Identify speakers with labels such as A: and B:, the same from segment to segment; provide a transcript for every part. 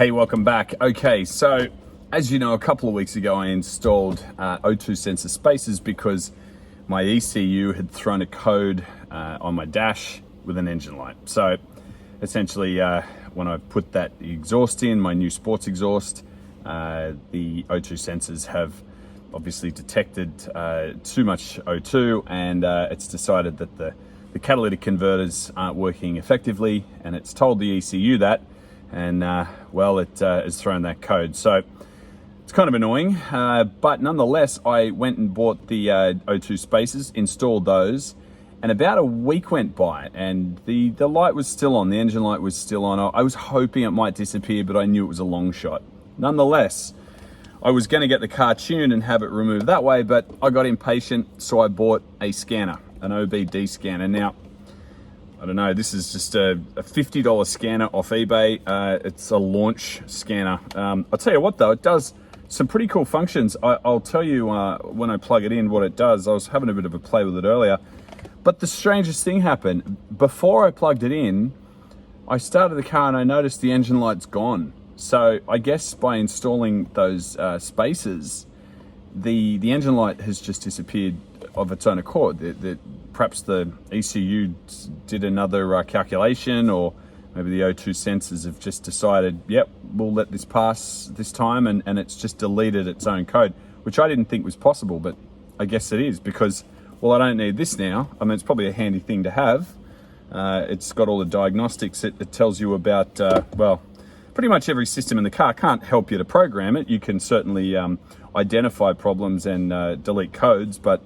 A: Hey, welcome back. Okay, so as you know, a couple of weeks ago I installed O2 sensor spacers because my ECU had thrown a code on my dash with an engine light. So essentially, when I put that exhaust in, my new sports exhaust, the O2 sensors have obviously detected too much O2, and it's decided that the catalytic converters aren't working effectively, and it's told the ECU that, and well, it has thrown that code. So it's kind of annoying, but nonetheless, I went and bought the O2 spacers, installed those, and about a week went by, and the light was still on, the engine light was still on. I was hoping it might disappear, but I knew it was a long shot. Nonetheless, I was going to get the car tuned and have it removed that way, but I got impatient, so I bought a scanner, an OBD scanner. Now, I don't know, this is just a $50 scanner off eBay. It's a launch scanner. I'll tell you what though, it does some pretty cool functions. I'll tell you when I plug it in what it does. I was having a bit of a play with it earlier, but the strangest thing happened. Before I plugged it in, I started the car and I noticed the engine light's gone. So I guess by installing those spacers, the engine light has just disappeared of its own accord. Perhaps the ECU did another calculation, or maybe the O2 sensors have just decided, yep, we'll let this pass this time, and it's just deleted its own code, which I didn't think was possible, but I guess it is, because, well, I don't need this now. I mean, it's probably a handy thing to have. It's got all the diagnostics. It tells you about, well, pretty much every system in the car. Can't help you to program it. You can certainly identify problems and delete codes, but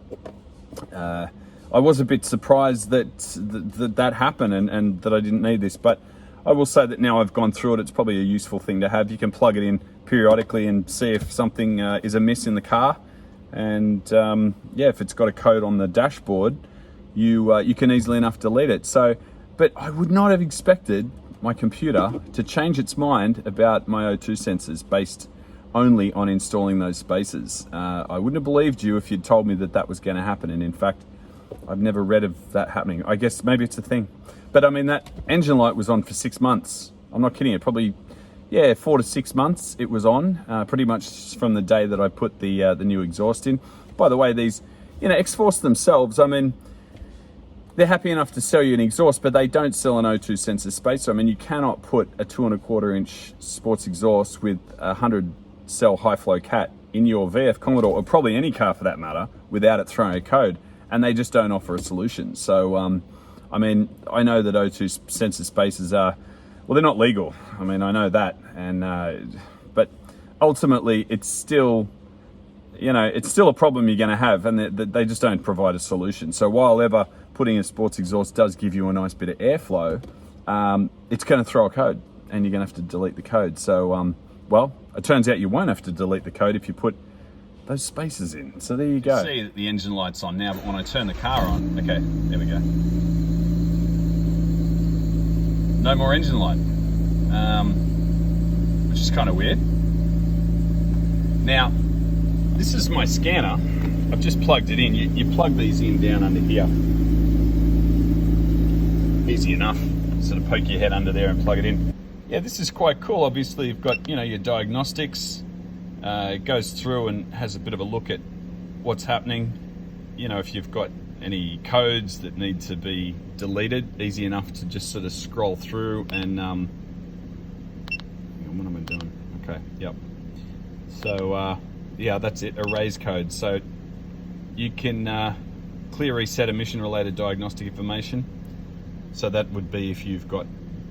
A: I was a bit surprised that happened and that I didn't need this. But I will say that now I've gone through it, it's probably a useful thing to have. You can plug it in periodically and see if something is amiss in the car. And yeah, if it's got a code on the dashboard, you can easily enough delete it. So, but I would not have expected my computer to change its mind about my O2 sensors based only on installing those spacers. I wouldn't have believed you if you'd told me that was going to happen, and in fact, I've never read of that happening. I guess maybe it's a thing. But I mean, that engine light was on for 6 months. I'm not kidding you, probably, yeah, 4 to 6 months it was on, pretty much from the day that I put the new exhaust in. By the way, these, X-Force themselves, I mean, they're happy enough to sell you an exhaust, but they don't sell an O2 sensor spacer. I mean, you cannot put a 2¼ inch sports exhaust with a 100 cell high flow cat in your VF Commodore, or probably any car for that matter, without it throwing a code, and they just don't offer a solution. So, I mean, I know that O2 sensor spacers are, well, they're not legal. I mean, I know that, and but ultimately, it's still, it's still a problem you're going to have, and they just don't provide a solution. So while ever putting a sports exhaust does give you a nice bit of airflow, it's going to throw a code, and you're going to have to delete the code. So, well, it turns out you won't have to delete the code if you put those spacers in. So there you go. You see that the engine light's on now, but when I turn the car on, okay, there we go. No more engine light, which is kind of weird. Now, this is my scanner. I've just plugged it in. You plug these in down under here. Easy enough. Sort of poke your head under there and plug it in. Yeah, this is quite cool. Obviously, you've got, your diagnostics. It goes through and has a bit of a look at what's happening. If you've got any codes that need to be deleted, easy enough to just sort of scroll through and, what am I doing? Okay, yep. So, yeah, that's it, erase code. So you can clear reset emission-related diagnostic information. So that would be if you've got,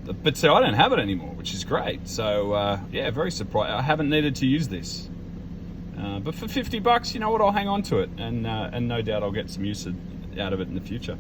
A: but so I don't have it anymore, which is great. So yeah, very surprised. I haven't needed to use this, but for $50, you know what? I'll hang on to it, and no doubt I'll get some use out of it in the future.